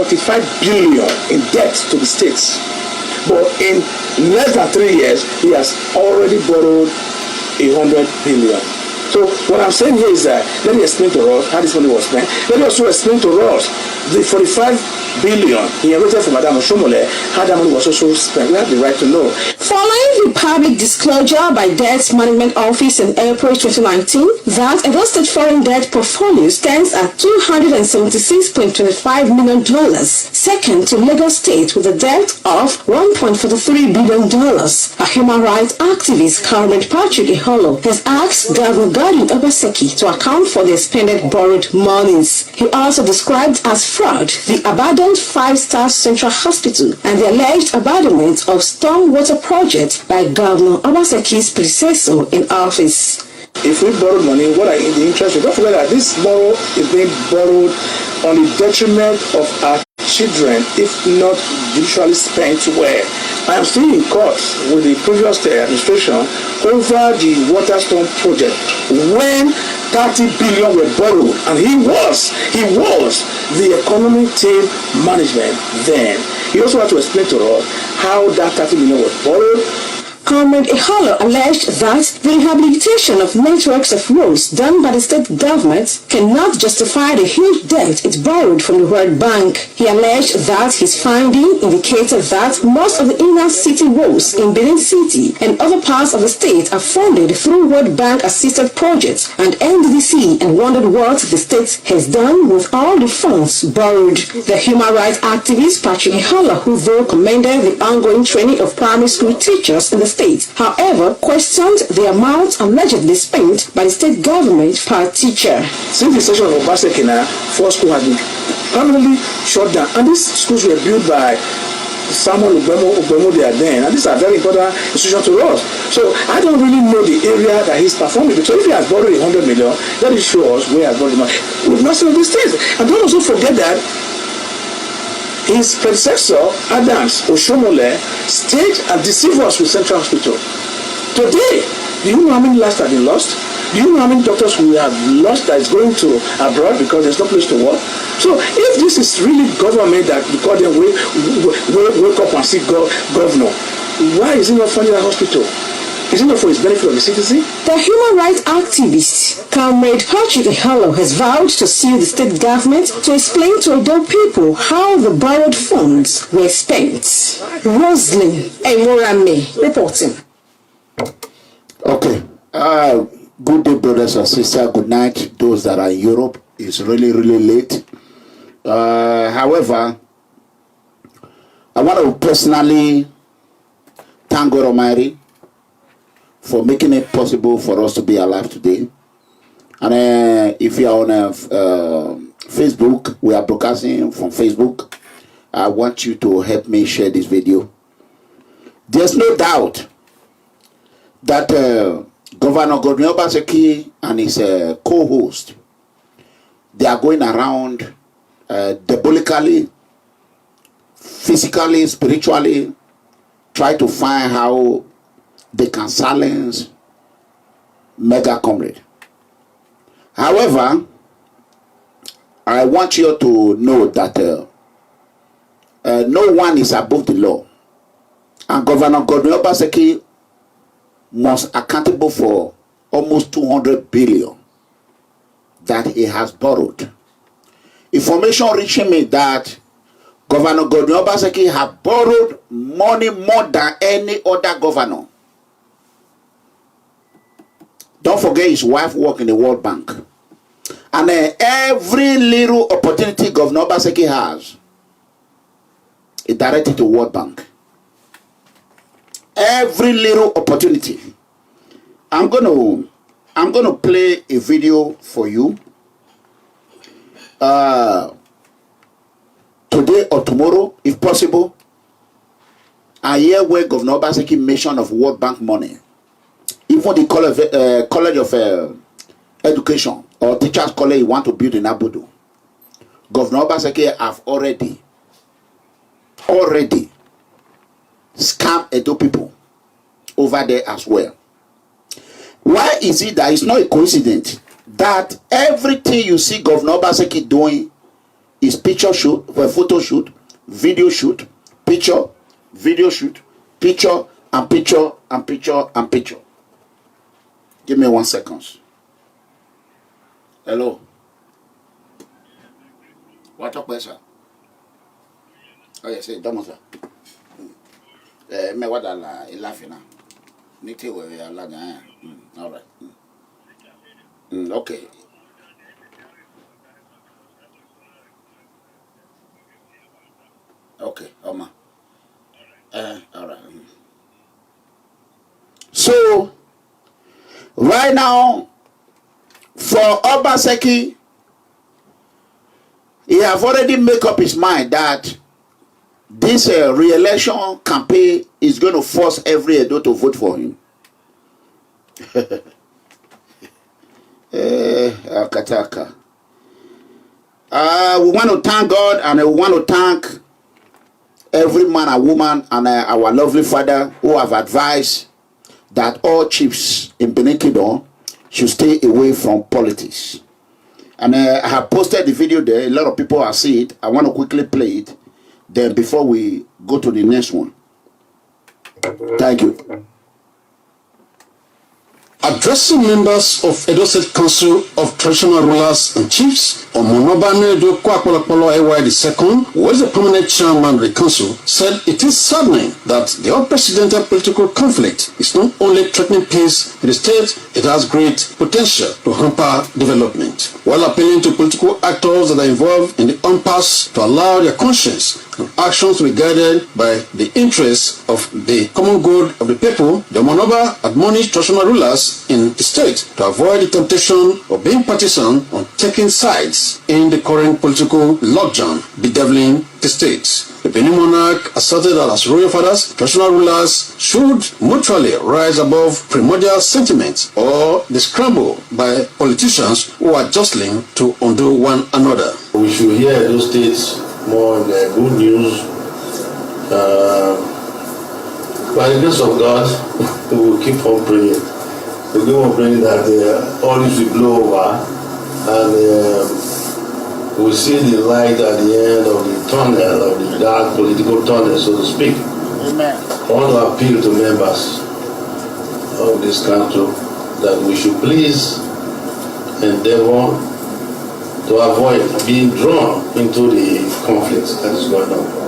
45 billion in debt to the states. But in less than 3 years, he has already borrowed 100 billion. So what I'm saying here is that let me explain to us how this money was spent. Let me also explain to us the 45 billion he inherited from Madam Oshomole, how that money was also spent. We have the right to know. Following the public disclosure by Debt Management Office in April 2019 that Edo State foreign debt portfolio stands at $276.25 million, second to Lagos State with a debt of $1.43 billion, a human rights activist, Comrade Patrick Iholo, has asked Governor Godwin Obaseki to account for the expended borrowed monies. He also described as fraud the abandoned 5-star Central Hospital and the alleged abandonment of stormwater project by Governor Obaseki's predecessor in office. If we borrow money, what are the interest? Don't forget that this borrow is being borrowed on the detriment of our children, if not usually spent well. I am still in court with the previous administration over the Waterstone project when 30 billion were borrowed, and he was the economic team management then. He also had to explain to us how that 30 million was borrowed. Comrade Iholo alleged that the rehabilitation of networks of roads done by the state government cannot justify the huge debt it borrowed from the World Bank. He alleged that his finding indicated that most of the inner city roads in Benin City and other parts of the state are funded through World Bank assisted projects and NDDC, and wondered what the state has done with all the funds borrowed. The human rights activist Patrick Iholo, who though commended the ongoing training of primary school teachers in the state, however, questioned the amount allegedly spent by the state government per teacher. Since the session of Obaseki, 4 schools have been permanently shut down, and these schools were built by Samuel Ugbemo there then, and these are very important institutions to us. So I don't really know the area that he's performing. So if he has borrowed 100 million, that is show us where he has borrowed the money. We've not seen these things. And don't also forget that his predecessor, Adams Oshomole, staged and deceived us with Central Hospital. Today, do you know how many lives have been lost? Do you know how many doctors we have lost that is going to abroad because there's no place to work? So if this is really government that because they wake up and see governor, why is he not funding a hospital? Is it not for his benefit of the citizen? The human rights activist, Comrade Patrick Iholo, has vowed to sue the state government to explain to Edo people how the borrowed funds were spent. Roslyn Emorame reporting. Okay. Good day, brothers and sisters. Good night. Those that are in Europe, it's really, really late. However, I want to personally thank God Almighty for making it possible for us to be alive today. And if you are on Facebook, we are broadcasting from Facebook. I want you to help me share this video. There's no doubt that Governor Godwin Obaseki and his co-host, they are going around diabolically, physically, spiritually, try to find how they can silence Mega Comrade. However, I want you to know that no one is above the law, and Governor Godwin Obaseki must accountable for almost 200 billion that he has borrowed. Information reaching me that Governor Godwin Obaseki has borrowed money more than any other governor. Don't forget his wife works in the World Bank. And every little opportunity Governor Obaseki has is directed to World Bank. Every little opportunity. I'm gonna play a video for you today or tomorrow, if possible. I hear where Governor Obaseki mention of World Bank money. Even the College of Education or Teachers College you want to build in Abudu, Governor Obaseki have already scammed Edo people over there as well. Why is it that it's not a coincidence that everything you see Governor Obaseki doing is picture shoot, photo shoot, video shoot, picture, video shoot, picture and picture and picture and picture. Give me 1 second. Hello. What up, sir? Oh yes, don't sir. Me what I laughing now. Niti we are laughing. All right. Okay. Okay, Oma. All right. So, right now, for Obaseki, he have already made up his mind that this re-election campaign is going to force every Edo to vote for him. Akataka. We want to thank God, and we want to thank every man and woman and our lovely father who have advised that all chiefs in Benin Kingdom should stay away from politics. And I have posted the video there. A lot of people have seen it. I want to quickly play it. Then before we go to the next one. Thank you. Addressing members of Edo State Council of Traditional Rulers and Chiefs, Omonobane Edo Kwakwalapolo Ewa II, who was the permanent chairman of the council, said it is saddening that the unprecedented political conflict is not only threatening peace in the state, it has great potential to hamper development. While appealing to political actors that are involved in the impasse to allow their conscience and actions to be guided by the interests of the common good of the people, the Omonoba admonished traditional rulers in the state to avoid the temptation of being partisan or taking sides in the current political logjam bedeviling the state. The Benin monarch asserted that as royal fathers, traditional rulers should mutually rise above primordial sentiments or the scramble by politicians who are jostling to undo one another. We should hear those states more good news. By the grace of God, we will keep on praying. We keep on praying that all this will blow over and we'll see the light at the end of the tunnel, of the dark political tunnel, so to speak. Amen. I want to appeal to members of this country that we should please endeavor to avoid being drawn into the conflict that is going on.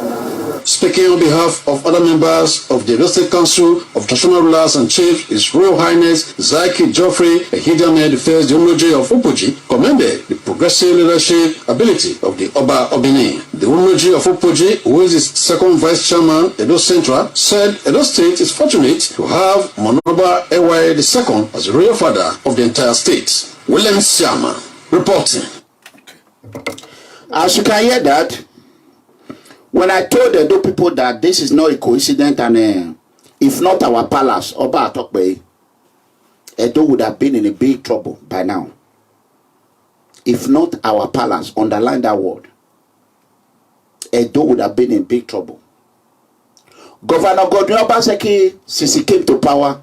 Speaking on behalf of other members of the Edo State Council of Traditional Rulers and Chiefs, His Royal Highness Zaiki Geoffrey Ehidiame the First Unoji of Upoji commended the progressive leadership ability of the Oba Obini. The Unoji of Upoji, who is his second vice chairman, Edo Central, said Edo State is fortunate to have Monoba Ewa II as the royal father of the entire state. William Siama reporting. As you can hear that, when I told the Edo people that this is not a coincidence and if not our palace, Oba Atokbe, Edo would have been in a big trouble by now. If not our palace, underline that word, Edo would have been in big trouble. Governor Godwin Obaseki, since he came to power,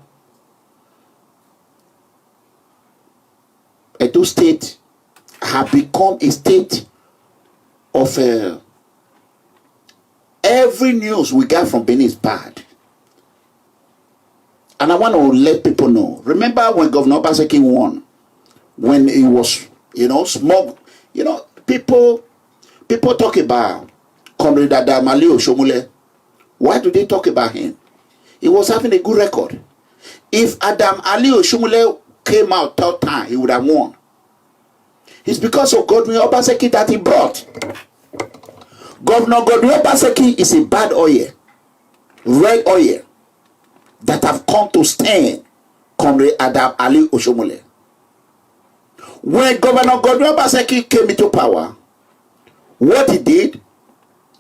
Edo State have become a state of every news we get from Benin is bad. And I want to let people know. Remember when Governor Obaseki won? When he was, small, people talk about Comrade Adam Ali Oshomole. Why do they talk about him? He was having a good record. If Adam Ali Oshomole came out third time, he would have won. It's because of Godwin Obaseki that he brought. Governor Godwin Obaseki is a bad oil, red oil, that have come to stand Comrade Adam Ali Oshomole. When Governor Godwin Obaseki came into power, what he did,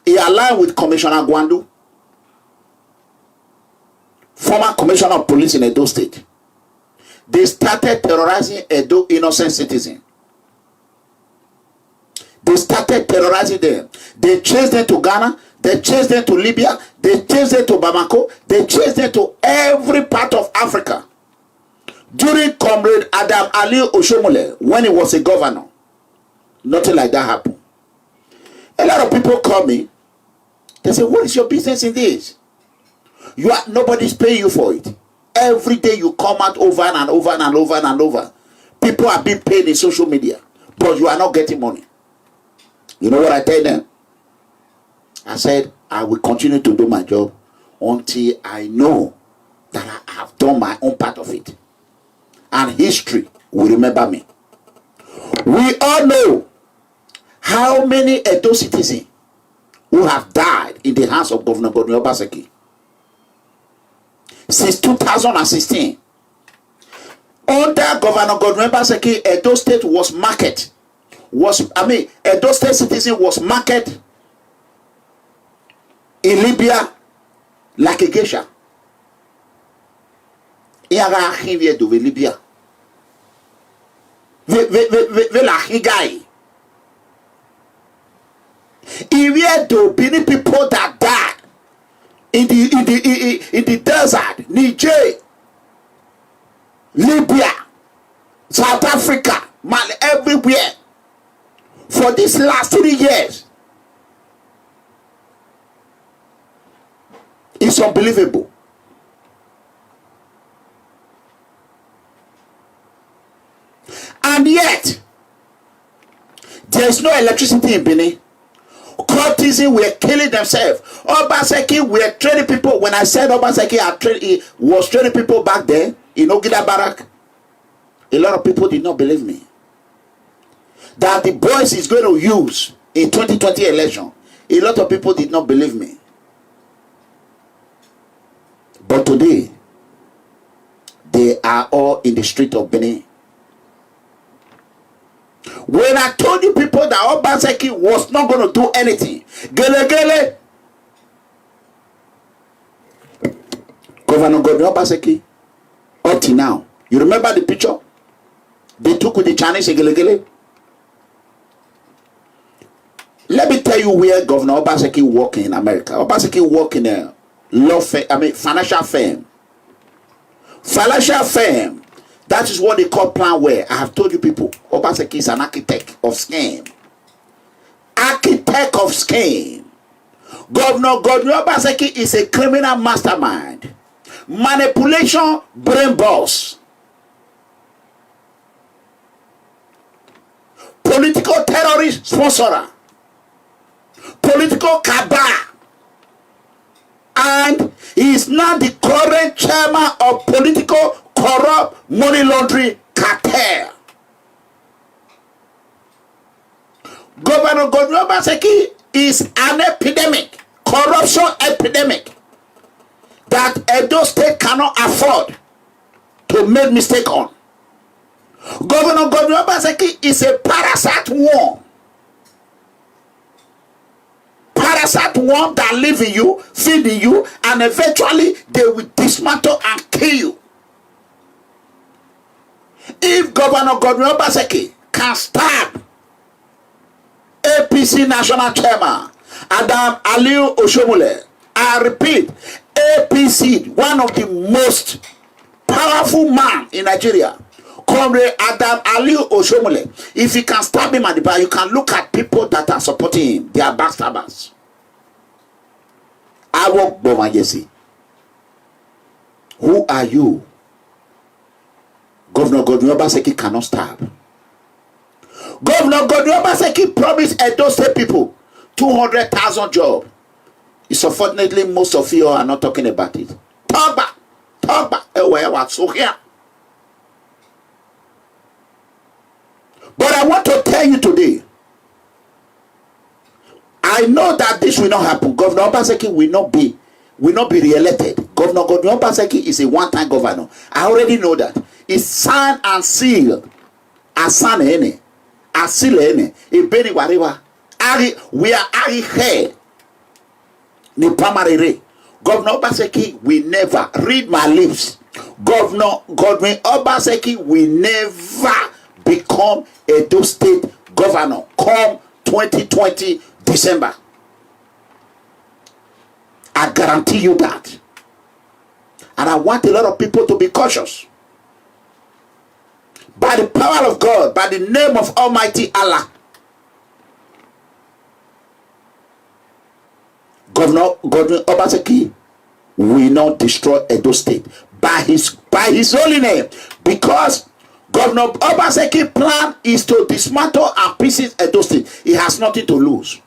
he aligned with Commissioner Gwandu, former Commissioner of Police in Edo State. They started terrorizing Edo innocent citizens. They started terrorizing them. They chased them to Ghana. They chased them to Libya. They chased them to Bamako. They chased them to every part of Africa. During Comrade Adam Ali Oshomole, when he was a governor, nothing like that happened. A lot of people call me. They say, what is your business in this? Nobody's paying you for it. Every day you come out over and over and over and over. People are being paid in social media, but you are not getting money. You know what I tell them? I said, I will continue to do my job until I know that I have done my own part of it. And history will remember me. We all know how many Edo citizens who have died in the hands of Governor Godwin Obaseki. Since 2016, under Governor Godwin Obaseki, Edo State was market. Edo State citizen was market in Libya like a geisha. Iaga hivye do Libya. Ve la higai. If do many people that died in the desert, Niger, Libya, South Africa, Mali, everywhere for these last 3 years, it's unbelievable. And yet, there is no electricity in Benin. Courtesans were killing themselves. Obaseki were training people. When I said Obaseki was training people back there in Ogida Barak, a lot of people did not believe me. That the boys is going to use in 2020 election, a lot of people did not believe me. But today, they are all in the street of Benin. When I told you people that Obaseki was not going to do anything, Gele, Governor Godwin Obaseki, up to now, you remember the picture they took with the Chinese Gele? Let me tell you where Governor Obaseki worked in America. Obaseki worked in a financial firm. Financial firm. That is what they call Planware. I have told you people, Obaseki is an architect of scam. Architect of scam. Governor Godwin Obaseki is a criminal mastermind. Manipulation brain boss. Political terrorist sponsorer. Political cabal. And he is now the current chairman of political corrupt money laundering cartel. Governor Godwin Obaseki is an epidemic, corruption epidemic that Edo State cannot afford to make mistake on. Governor Godwin Obaseki is a parasite worm. Parasite worm that live in you, feed in you, and eventually they will dismantle and kill you. If Governor Godwin Obaseki can stab APC National Chairman Adam Aliu Oshomole, I repeat, APC, one of the most powerful man in Nigeria, Comrade Adam Aliu Oshomole, if you can stab him at the back, you can look at people that are supporting him. They are backstabbers. I walk Bomajesi. Who are you? Governor Godwin Obaseki cannot stab. Governor Godwin Obaseki promised Edo State people 200,000 jobs. It's unfortunately most of you are not talking about it. Talk back. So here. But I want to tell you today, I know that this will not happen. Governor Obaseki will not be re-elected. Governor Godwin Obaseki is a one-time governor. I already know that. It's signed and sealed. Asan ene. Asil ene. Ibeni wariwa. We are here. Ni primary. Governor Obaseki will never, read my lips, Governor Godwin Obaseki will never become Edo State governor come 2020 December. I guarantee you that. And I want a lot of people to be cautious. By the power of God, by the name of Almighty Allah, Governor Obaseki will not destroy Edo State by his holy name, because Governor Obaseki's plan is to dismantle and pieces Edo State. He has nothing to lose.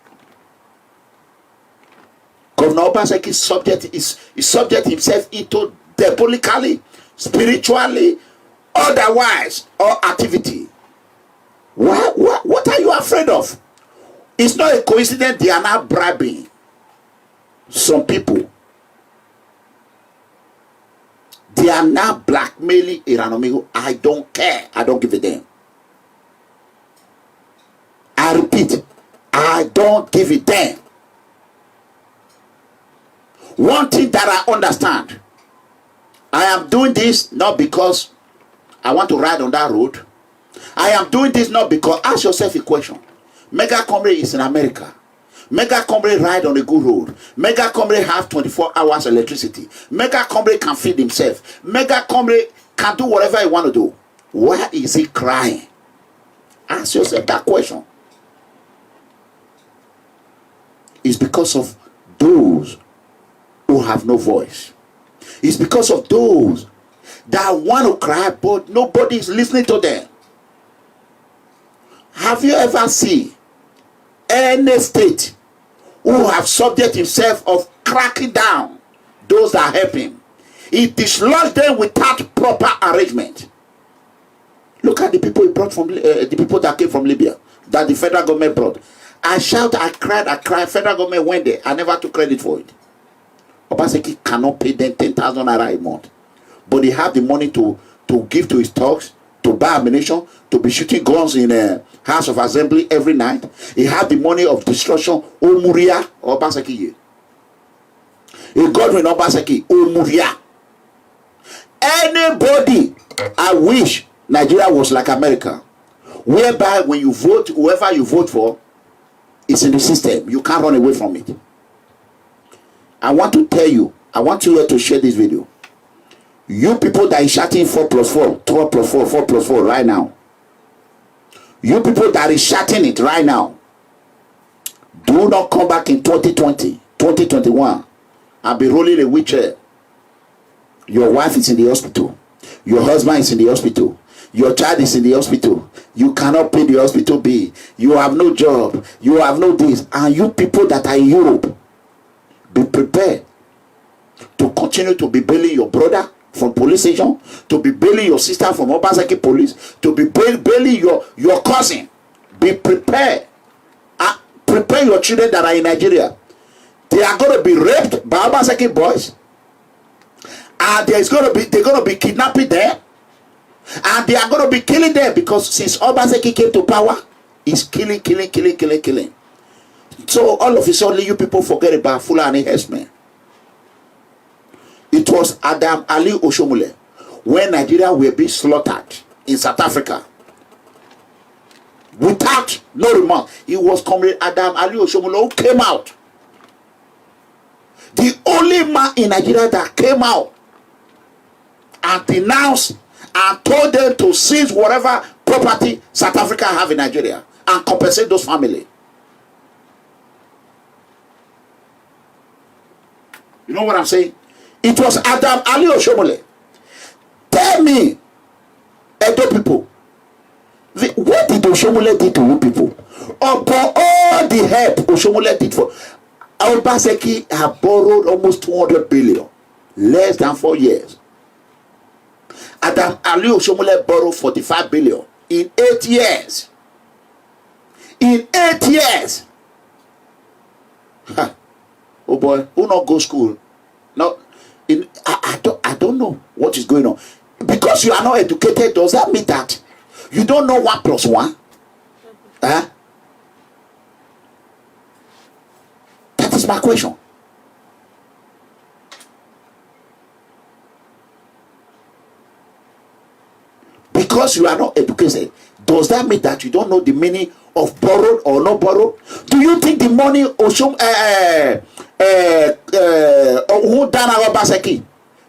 Governor Obaseki is subject himself into diabolically, spiritually, otherwise, or activity. What are you afraid of? It's not a coincidence they are now bribing some people. They are now blackmailing Iranomigo. I don't care. I don't give a damn. I repeat, I don't give a damn. One thing that I understand, I am doing this not because I want to ride on that road. I am doing this not because, ask yourself a question. Mega Comrade is in America. Mega Comrade ride on a good road. Mega Comrade have 24 hours electricity. Mega Comrade can feed himself. Mega Comrade can do whatever he want to do. Why is he crying? Ask yourself that question. It's because of those who have no voice. It's because of those that want to cry, but nobody is listening to them. Have you ever seen any state who have subject himself of cracking down those that help him? He dislodged them without proper arrangement. Look at the people he brought from the people that came from Libya, that the federal government brought. I shout, I cried. Federal government went there. I never took credit for it. Obaseki cannot pay them 10,000 naira a month, but he have the money to give to his thugs, to buy ammunition, to be shooting guns in a House of Assembly every night. He have the money of destruction. Omuria Obaseki. A Godwin Obaseki. Omuria. Anybody, I wish Nigeria was like America, whereby when you vote, whoever you vote for is in the system. You can't run away from it. I want to tell you, I want you to share this video. You people that is shouting 4+4, 12+4, 4+4 right now. You people that is shouting it right now. Do not come back in 2020, 2021 and be rolling a wheelchair. Your wife is in the hospital. Your husband is in the hospital. Your child is in the hospital. You cannot pay the hospital bill. You have no job. You have no this. And you people that are in Europe, be prepared to continue to be bailing your brother from police station, to be bailing your sister from Obaseki police, to be bailing your cousin. Be prepared. Prepare your children that are in Nigeria. They are going to be raped by Obaseki boys. And they're going to be kidnapping them. And they are going to be killing them, because since Obaseki came to power, he's killing. So all of a sudden, you people forget about Fulani herdsmen. It was Adam Ali Oshomole when Nigeria were being slaughtered in South Africa without no remorse. It was Comrade Adam Ali Oshomole who came out. The only man in Nigeria that came out and denounced and told them to seize whatever property South Africa have in Nigeria and compensate those families. You know what I'm saying? It was Adam Ali Oshomole. Tell me, Edo people, what did Oshomole do to you people? Upon all the help Oshomole did for Obaseki, have borrowed almost 200 billion, less than 4 years. Adam Ali Oshomole borrowed 45 billion in 8 years. In 8 years. Ha. Oh boy, who not go school? No, I don't know what is going on. Because you are not educated, does that mean that you don't know 1 + 1? Huh? That is my question. Because you are not educated, does that mean that you don't know the meaning of borrowed or not borrowed? Do you think the money who done our Obaseki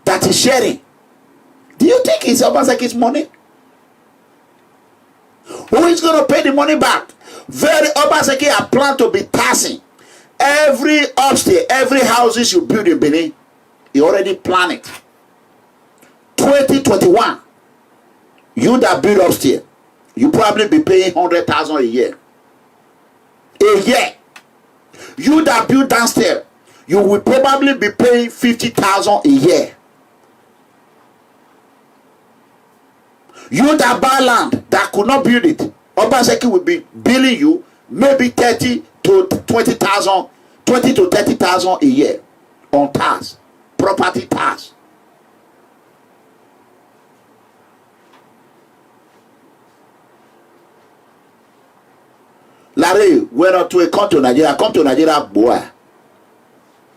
that is sharing, do you think it's Obaseki's money? Who is going to pay the money back? Very Obaseki are planned to be taxing every upstairs, every houses you build in Benin, he already planned it. 2021, you that build upstairs, you probably be paying 100,000 a year. A year. You that build downstairs, you will probably be paying 50,000 a year. You that buy land that could not build it, Obaseki will be billing you maybe 30 to 20,000, 20 to 30,000 a year on tax, property tax. Larry, when not to come to Nigeria, boy.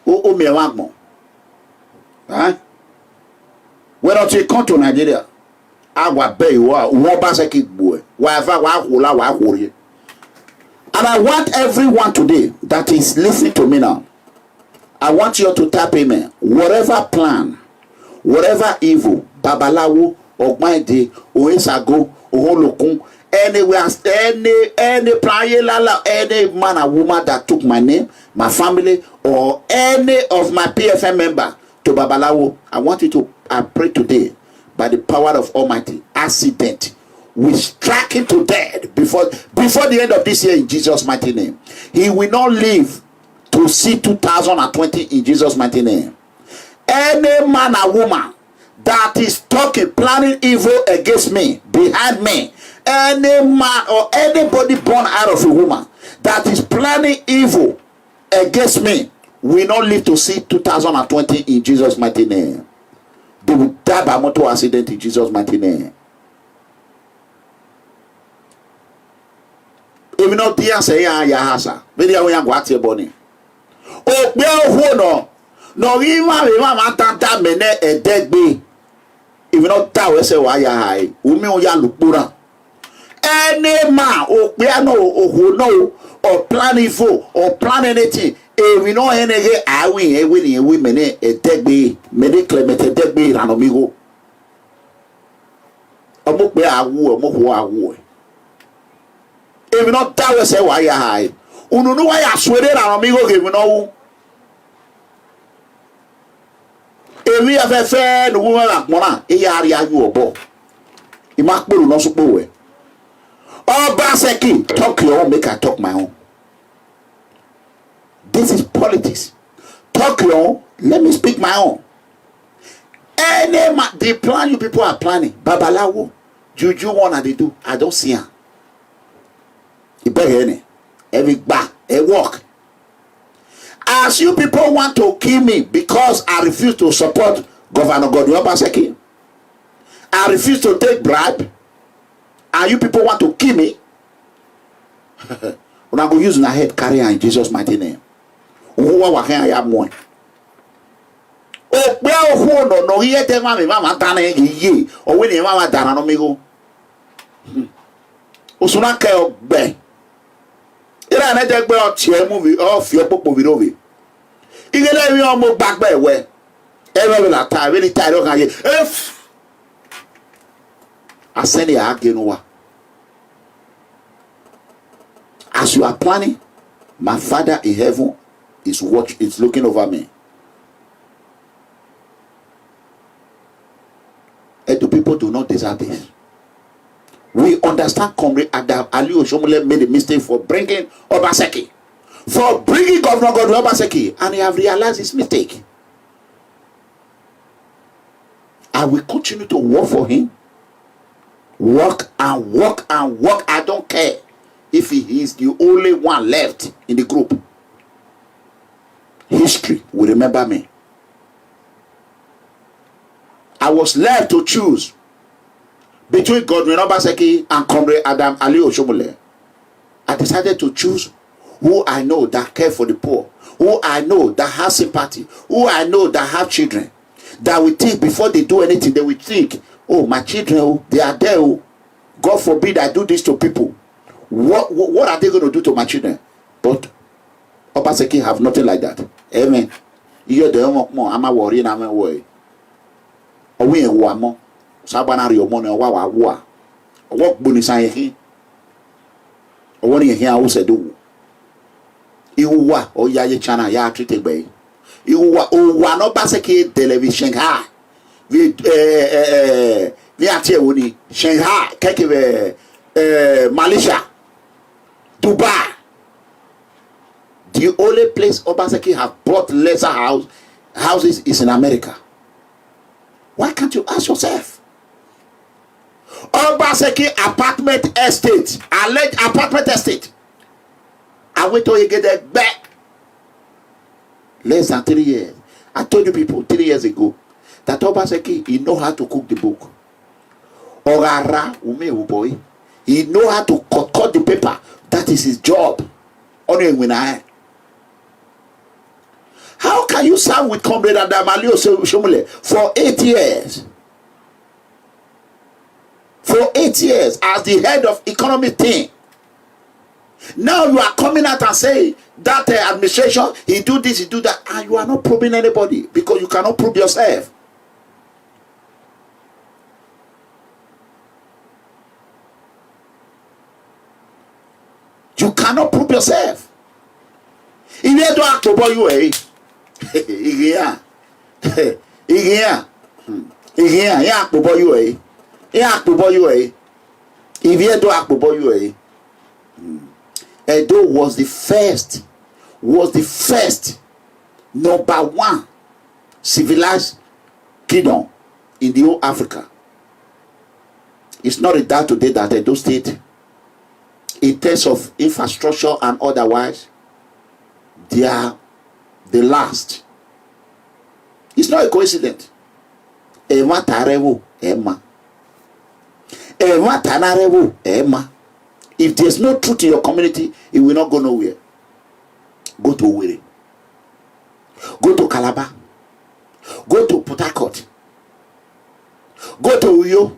Oh, me want more. Huh? When not to come to Nigeria, I will pay you. One basket boy. And I want everyone today that is listening to me now. I want you to tap amen. Whatever plan, whatever evil, Babalawo, Ogmaide, Oesago, Oholokun, anywhere, any plan, any man or woman that took my name, my family, or any of my PFM member to Babalawo, I want you to pray today by the power of Almighty. Accident, we strike him to death before the end of this year in Jesus' mighty name. He will not live to see 2020 in Jesus' mighty name. Any man or woman that is talking, planning evil against me, behind me, any man or anybody born out of a woman that is planning evil against me will not live to see 2020 in Jesus' mighty name. They will die by motor accident in Jesus' mighty name. Even not dear say ya hasa. Very away and what's your bonnie. Oh, no, even my tanta mene a dead be. Even not that say why ya high. Umi ya lupura. Any man or piano or who know or plan evil or plan anything. We know any I win women a dead be medical a dead be and amigo. A book where I woo. If not that say why ya high. Unu know why I swear and amigo give no. If we have a fair woman like Mona, a area you a bo. You might put no support. Oh, Baseki, talk your own, make I talk my own. This is politics. Talk your own, let me speak my own. The plan you people are planning, Babalawo, Juju one they do, I don't see her. You better any. Every back, a walk. As you people want to kill me because I refuse to support Governor Godwin Obaseki, I refuse to take bribe, and you people want to kill me, when I go use my head carrier in Jesus' mighty name. Oh, well, no, yet, Mamma Dana, ye, or when Mamma Dana, no me go. Usunaka, be. I let that movie off your book movie over. You can let me almost back by where every time, really tired of if I send you again. As you are planning, my Father in heaven is looking over me. And the people do not deserve this. We understand Comrade Adam Ali Oshomole made a mistake for bringing Obaseki. For bringing Governor Godwin Obaseki. And he have realized his mistake. I will continue to work for him. Work and work and work. I don't care if he is the only one left in the group. History will remember me. I was left to choose between Godwin Obaseki and Comrade Adam Ali Oshomole. I decided to choose who I know that care for the poor, who I know that has sympathy, who I know that have children, that will think before they do anything, they will think, oh, my children, oh, they are there, oh. God forbid I do this to people. What are they going to do to my children? But Obaseki have nothing like that. Amen. You're the more, I'm a worry and I'm a worry. Away one more. Sabanari or money or wa. What bunisai he? Or one here, I will say do. You wa or ya chana ya treated by. Uwa no Obaseki deliver Shanghai. We atie woni Shanghai, keke Malaysia, Dubai. The only place Obaseki have bought lesser houses is in America. Why can't you ask yourself? Obaseki apartment estate, alleged apartment estate. I wait till you get that back. Less than 3 years. I told you people 3 years ago that Obaseki, he know how to cook the book. Orara ume boy. He know how to cut the paper. That is his job. Only when how can you serve with Comrade Adamalio Shomole for 8 years? For 8 years as the head of economic team. Now you are coming out and saying that administration, he do this, he do that, and you are not proving anybody because you cannot prove yourself. You cannot prove yourself. If you don't act to boy you, yeah, act to boy you, act to boy you, if you don't act to boy you, Edo was the first number one civilized kingdom in the whole Africa. It's not a doubt today that Edo State, in terms of infrastructure and otherwise, they are the last. It's not a coincidence. Ema tarewo ema. Ema tanarewo ema. If there's no truth in your community, it will not go nowhere. Go to Owerri. Go to Calabar. Go to Port Harcourt. Go to Uyo.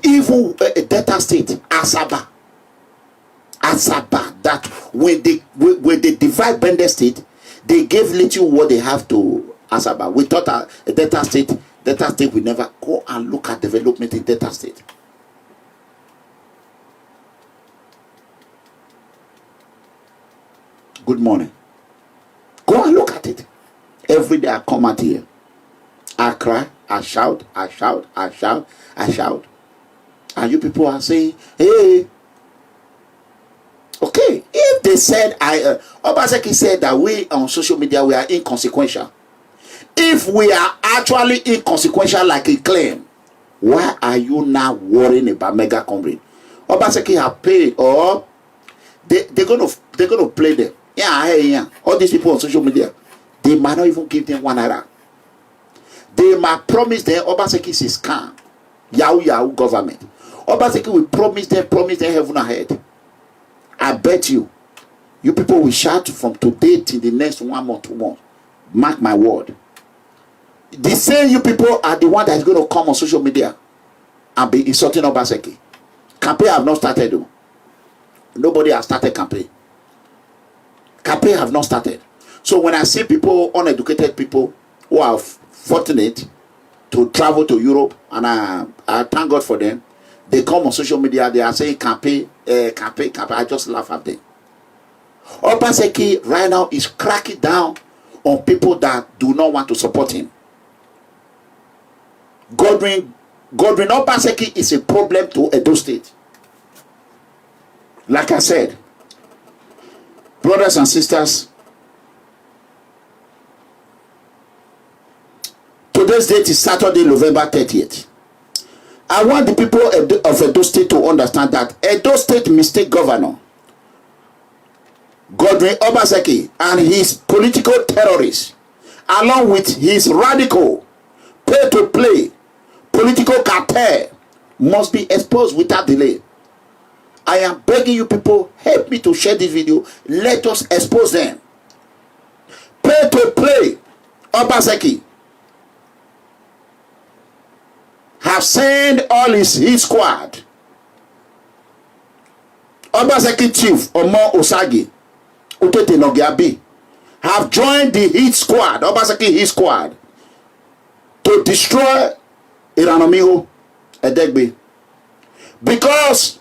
Even a Delta State, Asaba, that when they divide Bende State, they gave little what they have to Asaba. We thought a Delta State will never go and look at development in Delta State. Good morning. Go and look at it. Every day I come out here. I cry, I shout. And you people are saying, hey. Okay, if they said, Obaseki said that we on social media, we are inconsequential. If we are actually inconsequential like he claimed, why are you now worrying about Mega Comrade? Obaseki have paid, or they're gonna play them. Yeah. All these people on social media, they might not even give them 1 naira. They might promise them Obaseki is a scam. Yahoo government. Obaseki will promise them heaven ahead. I bet you people will shout from today till the next 1 month, 2 months. Mark my word. The same you people are the one that is going to come on social media and be insulting Obaseki. Campaign have not started though. Nobody has started campaign. Campaign have not started. So when I see people, uneducated people who are fortunate to travel to Europe, and I thank God for them, they come on social media, they are saying campaign. I just laugh at them. Obaseki right now is cracking down on people that do not want to support him. Godwin Obaseki is a problem to Edo State. Like I said, brothers and sisters, today's date is Saturday, November 30th. I want the people of Edo State to understand that Edo State Mistake Governor Godwin Obaseki and his political terrorists, along with his radical pay-to-play political cartel, must be exposed without delay. I am begging you people, help me to share this video. Let us expose them. Pay-to-play Obaseki have sent all his squad. Obaseki chief Omo Osagi Utete Nogiabi have joined the hit squad, Obaseki hit squad, to destroy Iranomiho Edegbe. Because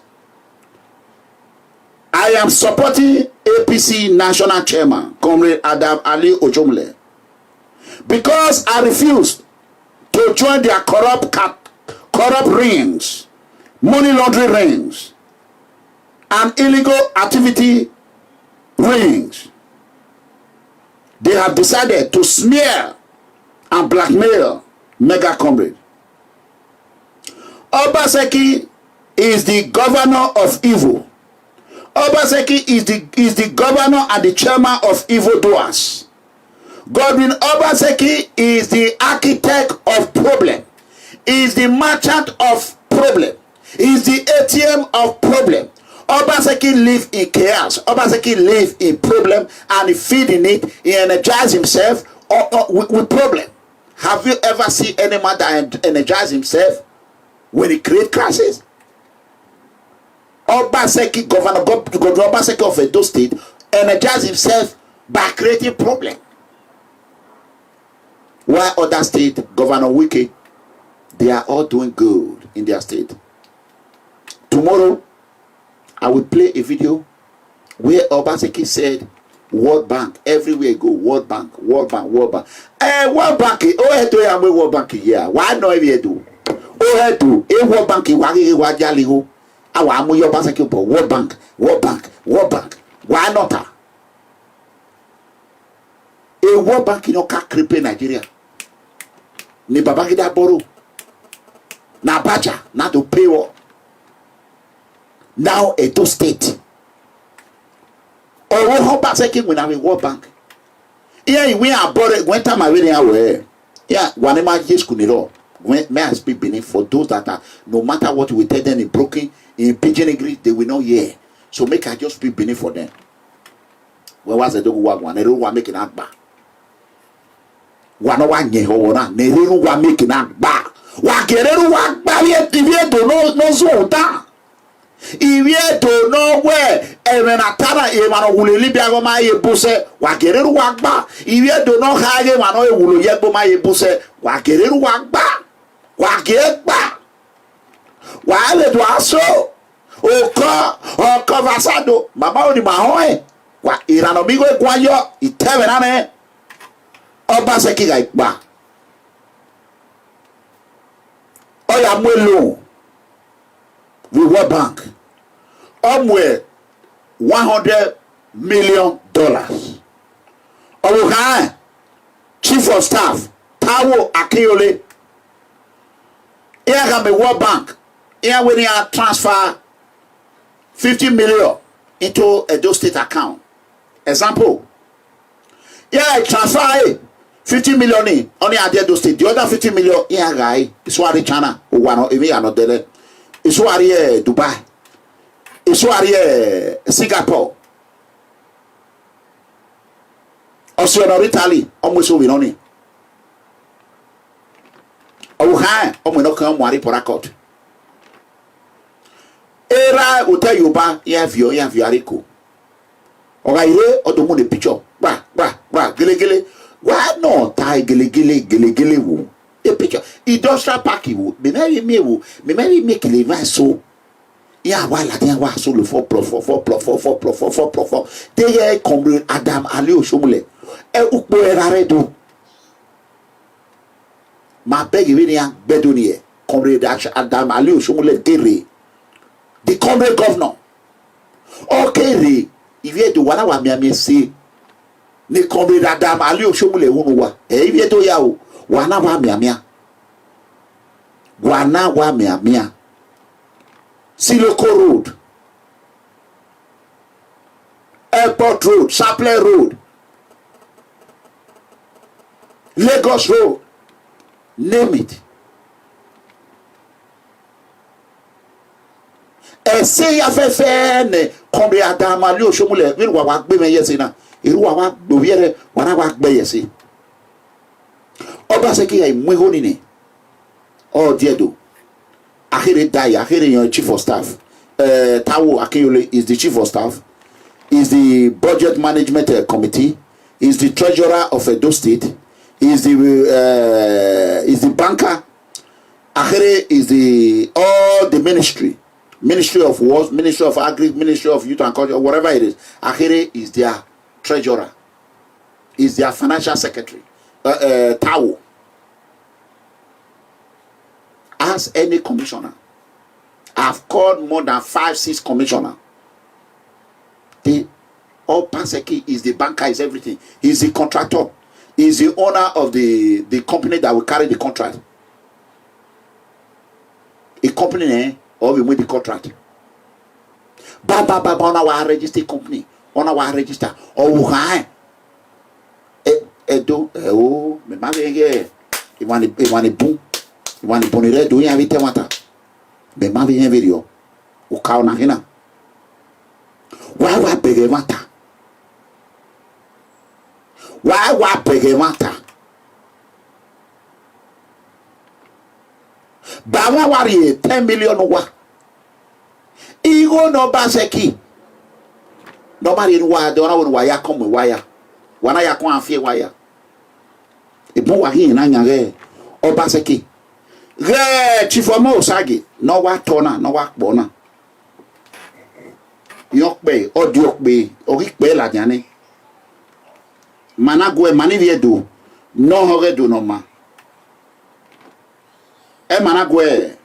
I am supporting APC National Chairman, Comrade Adam Ali Ojomle, because I refuse to join their corrupt rings, money laundering rings, and illegal activity rings. They have decided to smear and blackmail Mega Comrade. Obaseki is the governor of evil. Obaseki is the governor and the chairman of evildoers. Godwin Obaseki is the architect of problem. Is the merchant of problem. Is the ATM of problem. Obaseki live in chaos. Obaseki live in problem, and he feeding it. He energize himself with problem. Have you ever seen any man that energize himself when he create crisis? Obaseki, Governor Obaseki of Edo State, energize himself by creating problem. While other state, Governor Wike, they are all doing good in their state. Tomorrow, I will play a video where Obaseki said, World Bank, everywhere you go, World Bank, World Bank, World Bank. World Bank, World Bank, yeah. Why not if you do? World Bank, World Bank, World Bank, World Bank. Why not? A World Bank, you know, can't cripple Nigeria. Ni Babangida borrow. Na Abacha, not to pay war. Now Edo State. Or Obaseki when I'm in World Bank. Yeah, we are borrowed. When time I really aware. Yeah, whenever yes kuniro. May I speak beneath for those that are no matter what we tell them in broken, in pidgin English, they will not hear. So make I just speak beneath for them. When was the dog one? They don't want making that back. One making that back. Wakereru wakbaye ivie do no zota. Ivie do no where emenatara emano wuleli biago ma yebuse wakereru wakba. Ivie do no hage mano ewulo yegbo ma yebuse wakereru wakba. Wakegba. Wale do aso. Oko vasado mama oni mahoe. Wa irano bigo ekwayo itebe nane. Obaseki ga ikba. Oya mwelo with World Bank somewhere $100 million. Obukai Chief of Staff Tawo Akiyole here can be World Bank here when you transfer 50 million into Edo State account. Example, here I transfer 50 million in only at the Edo State. The other 50 million here guy is why China or one even another dele. It's why Dubai. It's why Singapore. Also in Italy, almost over on. Oh hi, we no come worry for record. Era will tell you ba you have ariko. Ogaire odomo the picture. Bra gele. Why not tie gele wo? A picture. Industrial park wo. Me marry make le so. Yeah, why la dia wa so le 4 plot. They Comrade Adam Ali Ojomle. E ukpo erare do. Ma beg you in Bedonie. Comrade Adam Ali Ojomle Dere. The Comrade Governor. Okay, if you do wana wa mi say ne Comrade Adam Ali Ojomle wonu if you do ya o wana wa mi Siloko Road, Airport Road, Chaplain Road, Lagos Road, name it. Say afẹ́fẹ́ ne Comrade Adam Ali Ojomle we wa gbe me yesi na iru wa gbo yere wana wa gbe yesi Obaseki ya imwe ni ne o diedo Ahere die, Ahere your chief of staff. Tawo Akiyole is the chief of staff, is the budget management committee, is the treasurer of Edo State, is the banker. Ahere is the all the ministry. Ministry of Wars, Ministry of Agri, Ministry of Youth and Culture, whatever it is. Ahere is their treasurer, is their financial secretary. Tao. As any commissioner. I've called more than 5-6 commissioners. The Obaseki is the banker, is everything. He's the contractor. He's the owner of the company that will carry the contract. A company or we with the contract. Baba on our registered company, on our register. Oh, hi. Oh, me mavenge. You want a boom. You want a bonnet, do you have it? Me mavenge video. Ukao na hina. Why bege mata? Why bege mata? Bawa wari 10 million wa. Igo no baseki. Nobody wa dona won waya come waya. Wana ya kwa afie waya. Ebu wa hin na nyage obaseki. Re chifomo osagi no wa tona no wa bona. Yokbe odiokbe orikbe la diane. Managwe maniviedo no horedo no ma. Managwe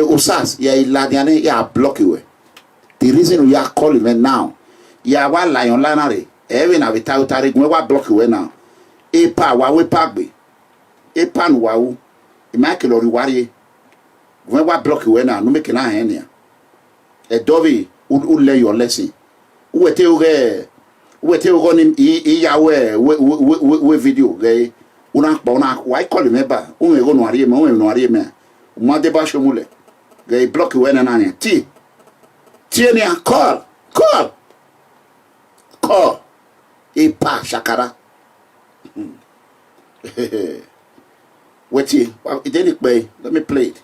Usas ya iladiane ya block you. The reason we are calling me now, ya wa lion lanare, even na without tari we wa block you now. Epa wa we pagbe. Epa nu wa u. Imake lori wari. We wa block you now, no make na henia. E dovi u learn your lesson. Uwete ugo ni iyawe we video ge una why call me ba unwe go no ari me mo de ba shomule ge block we na na ti ni call e pa shakara wait it didn't play, let me play it.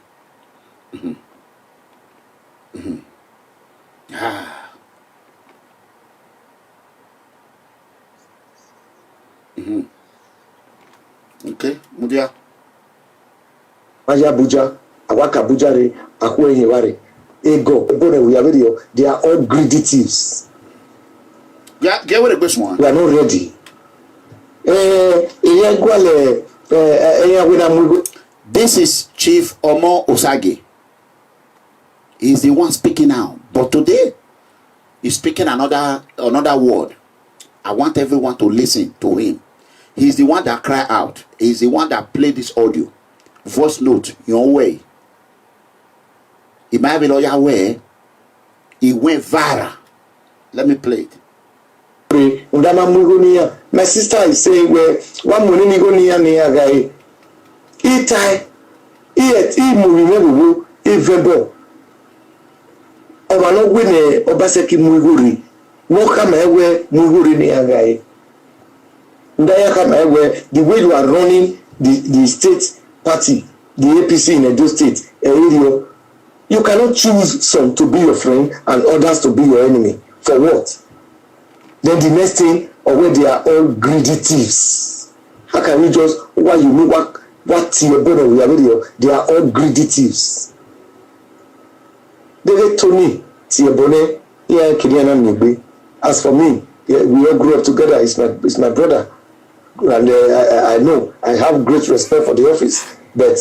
Okay, Mudia. Maja Buja, Awaka Bujare, Akwe Heware, Ego, Video, they are all greedy thieves. Yeah, get with the best one. We are not ready. This is Chief Omo Osage. He's the one speaking now. But today, he's speaking another word. I want everyone to listen to him. He's the one that cried out. He's the one that played this audio. Voice note, your way. He might be lawyer way. He went viral. Let me play it. My sister is saying, well, one money go near guy. Itai, movie, Vebo. Obano wine, Obaseki Muguri. Welcome everywhere, Muguri near guy. The way you are running the state party, the APC in Edo State, you cannot choose some to be your friend and others to be your enemy. For what? Then the next thing, or where they are all greedy thieves. How can we just, why you know what your brother we are? They are all greedy thieves. They told me, Tiebone, yeah, Kiliana Nigbe. As for me, yeah, we all grew up together. It's my brother. And I know I have great respect for the office, but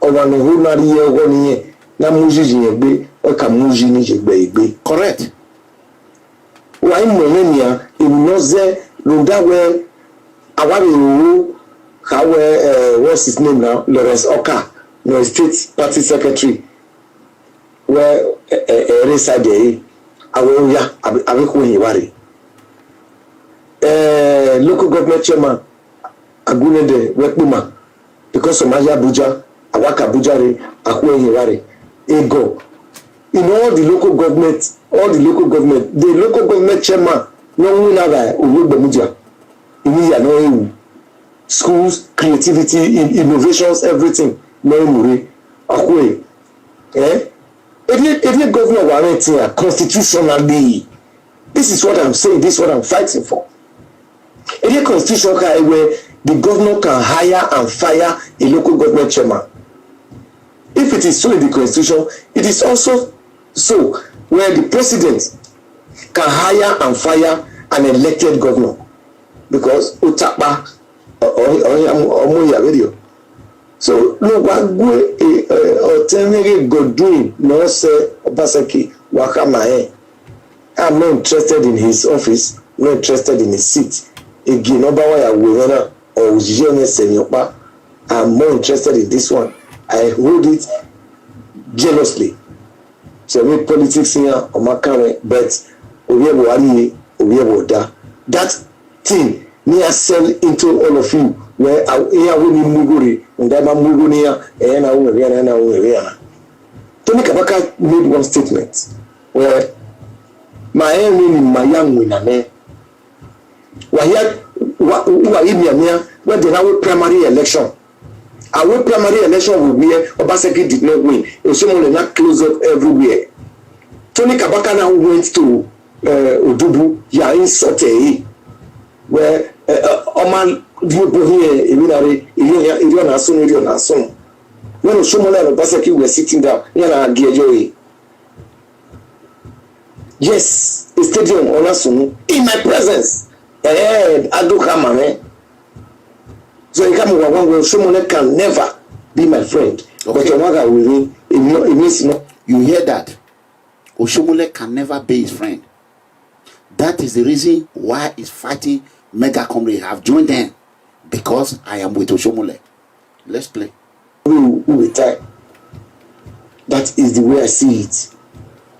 ọ̀wànà who na rí ẹwọ́ nìyẹn na mújì jìyàn gbé ọkà mújì ní ìjẹgbẹ́ ìgbé. Correct. Wàá mọ̀ lẹ́nìyàn ènìyàn zẹ́ lòdáwẹ́ àwárí ìròwó kàwé what's his name now Lawrence Oka no state party secretary where ẹ̀rẹ́ sáde yìí. Awoya abeko yiware local government chairman Agunede Wekpuma because of Maja Abuja Awaka Bujare Akwe Yiware Ego in all the local government the local government chairman no win aba Owegbemudia Iniya no ewu schools creativity innovations everything no emure Akwe If you governor warrant here constitutionally, this is what I'm saying, this is what I'm fighting for. If you constitution where the governor can hire and fire a local government chairman. If it is so in the constitution, it is also so where the president can hire and fire an elected governor, because Utapa or video. So no wagwe Otenere Godwin no say Obaseki Wakamae. I'm not interested in his office, not interested in his seat. Again, Obawaya Wena or Ujiyone Senyopa. I'm more interested in this one. I hold it jealously. So I make politics here on my camera, but that thing near sell into all of you where I will be Muguri and I'm Mugunia and I will Riana. Tony Kabaka made one statement where my enemy in my young winner where they have primary election. Our primary election will be Obaseki did not win. Someone not close up everywhere. Tony Kabaka now went to Odubu, in Sote, where Oman Dubu here, Ilion Asun. When someone and Obaseki were sitting down, yes, a stadium on Asun in my presence. So you come with one way, someone can never be my friend. Okay. But it means no. You hear that? Oshomole can never be his friend. That is the reason why he's fighting Mega Comrade. Have joined them because I am with Oshomole. Let's play. Who will tie? That is the way I see it.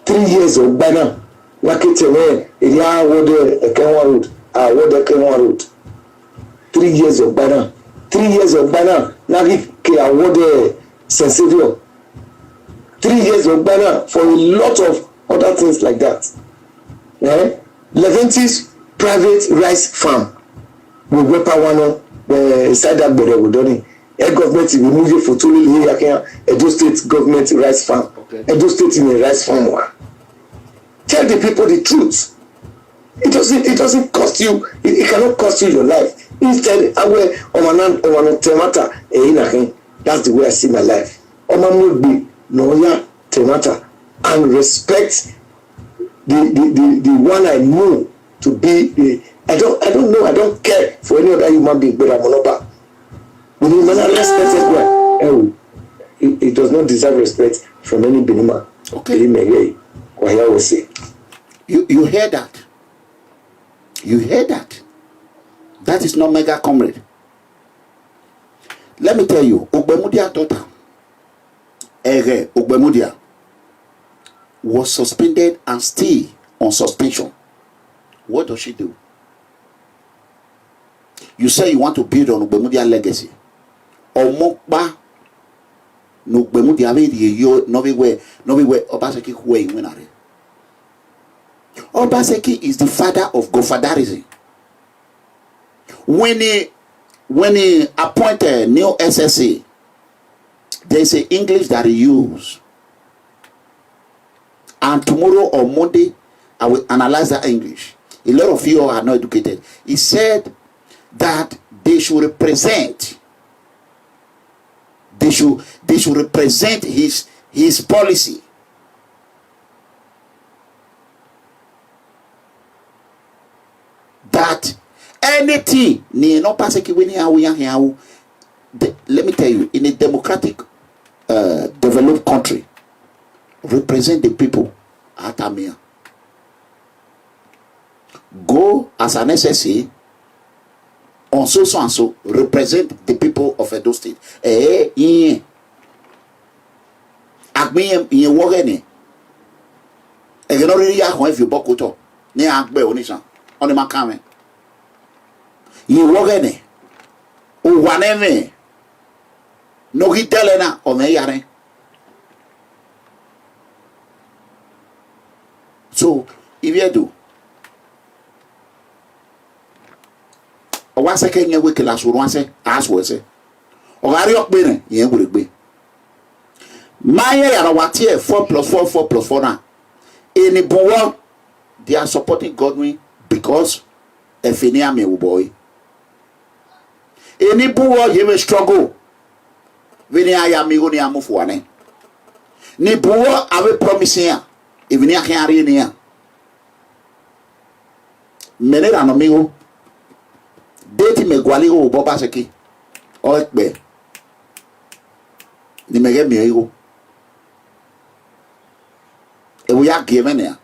3 years of banner. Like it's a way. It a Kenwa road. A Kenwa road. 3 years of banner. 3 years of banner. Now he awarded Sensavio. 3 years of banner for a lot of other things like that. Leventis private rice farm. We wepa one inside that Bodoni. A government will move you for 2 million. Edo State government rice farm. Okay. Edo State in a rice farm. Tell the people the truth. It doesn't cost you. It cannot cost you your life. Instead, that's the way I see my life. And respect the one I know to be. I don't know. I don't care for any other human being, but I'm not. When you man respected one, it does not deserve respect from any Benima. Okay. You hear that? You hear that? That is not Mega Comrade. Let me tell you, Ogbemudia daughter, Ere Ogbemudia, was suspended and still on suspension. What does she do? You say you want to build on Ogbemudia legacy. Omokba no Ogbemudia yo nowhere Obaseki who winare. Obaseki is the father of Gofadarism. When he appointed new SSA, there's an English that he used. And tomorrow or Monday, I will analyze that English. A lot of you are not educated. He said that they should represent. They should represent his policy. That anything let me tell you, in a democratic developed country, represent the people at Amia. Go as an SSA on so and so, represent the people of Edo State. Agme in Wogeni. Again, already if you bokuto near Agbe Onisha on the Makame. You Wogeni. O whatever. No hitelena or meyare. So, if you do, once again, you will kill us once, as was it. Or are you being, you will be. My year, 4 plus 4, 4 plus 4 now. In the boy, they are supporting Godwin because Ephenia me boy. Any buo you will struggle. Vini aya migo ni amu fuane. Ni buo awe promise ya. Even ya kiari ni ya. Mene rano migo. Deti me gwali go boba seki. O ekbe. Ni mege migo. Ewu ya given ya.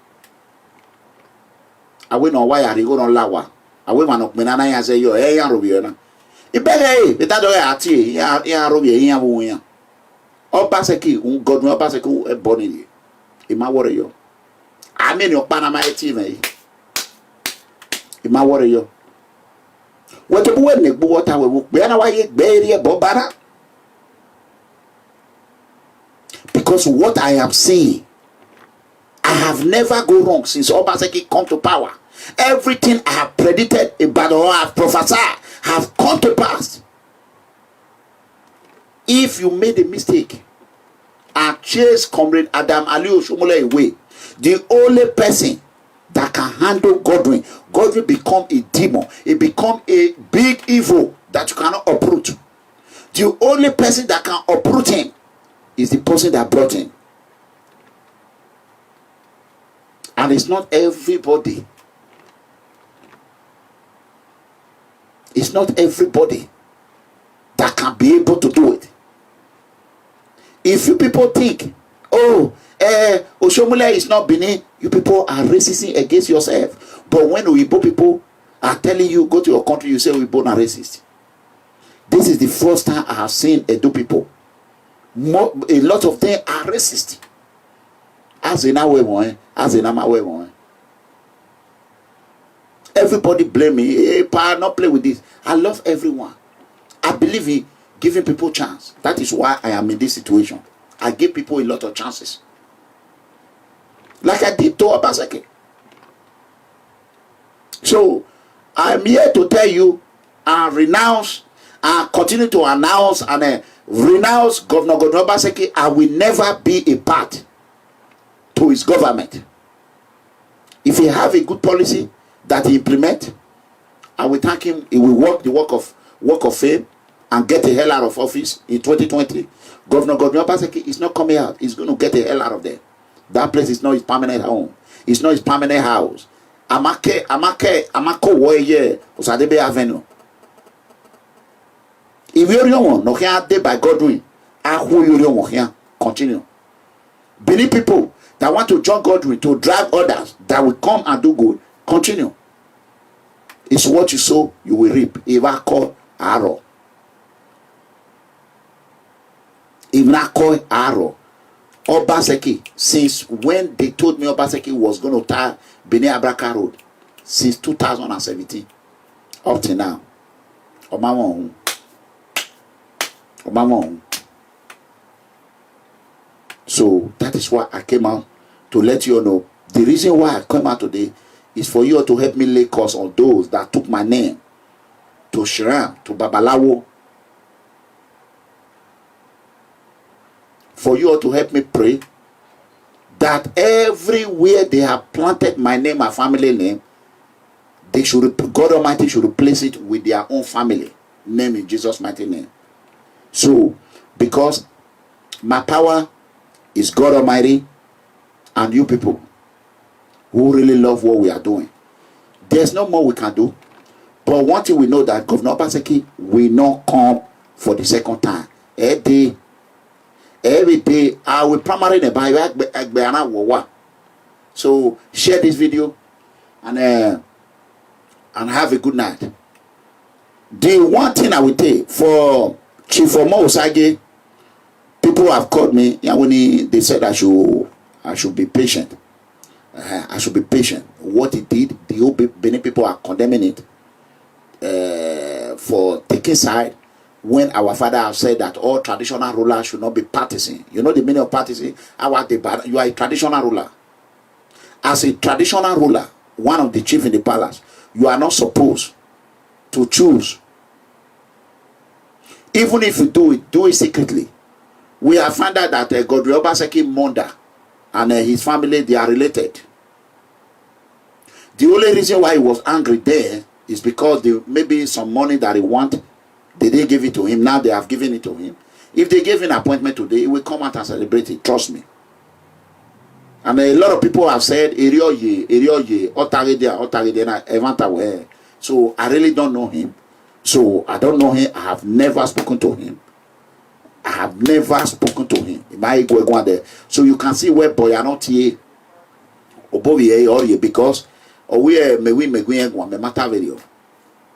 Awe no wa ya rigo no lawa. Awe manok menana ya se yo ya robi na. Ibere beta do ya ati ya robi ya wo ya. Oba seki un godun oba seki e boni e ma wore yo. Amen yo panama eti me. E ma wore yo. What bu ne bu water we be na wa ye gbe ri e bo bara. Because what I am saying, I have never go wrong since Obaseki come to power. Everything I have predicted about or I have prophesied have come to pass. If you made a mistake and chase Comrade Adam Aliu Shomole away, the only person that can handle Godwin become a demon. It become a big evil that you cannot uproot. The only person that can uproot him is the person that brought him. And it's not everybody. It's not everybody that can be able to do it. If you people think, Oshomole is not Benin, you people are racist against yourself. But when Uibo people are telling you, go to your country, you say Uibo are racist. This is the first time I have seen Edo people. A lot of them are racist. As in our way, as in our way. Everybody blame me. Hey, pa, not play with this. I love everyone. I believe in giving people chance. That is why I am in this situation. I give people a lot of chances. Like I did to Obaseki. So, I'm here to tell you and renounce and continue to announce and renounce Governor Obaseki. I will never be a part to his government. If he have a good policy that he implement, I will thank him. He will work the work of fame and get the hell out of office in 2020. Governor Obaseki is not coming out. He's going to get the hell out of there. That place is not his permanent home. It's not his permanent house. Amako Woye Osadebe Avenue. If you don't know here by Godwin, continue. Benin people that want to join Godwin to drive others that will come and do good, continue. It's what you sow, you will reap. If I call arrow. Even I call arrow. Obaseki, since when they told me Obaseki was going to tie Benin Abraka Road, since 2017, up to now, Obama. So that is why I came out to let you know. The reason why I came out today is for you to help me lay curse on those that took my name to Shiram, to Babalawo. For you to help me pray that everywhere they have planted my name, my family name, God Almighty should replace it with their own family name in Jesus' mighty name. So, because my power is God Almighty and you people who really love what we are doing. There's no more we can do. But one thing we know that Governor Obaseki will not come for the second time. Every day, I will primarily buy back. So share this video and have a good night. The one thing I will tell for Chief Omo Osage, people have called me when they said I should be patient. I should be patient. What he did, the whole Benin people are condemning it for taking side. When our father have said that all traditional rulers should not be partisan. You know the meaning of partisan? You are a traditional ruler. As a traditional ruler, one of the chief in the palace, you are not supposed to choose. Even if you do it secretly. We have found out that Godwin Obaseki Monda and his family, they are related. The only reason why he was angry there is because maybe some money that he want Did they give it to him? Now they have given it to him. If they gave him an appointment today, he will come out and celebrate it. Trust me. And a lot of people have said, Erioye, Evanta. So I really don't know him. So I don't know him. I have never spoken to him. I have never spoken to him. So you can see where boy are not here. Because we matter video.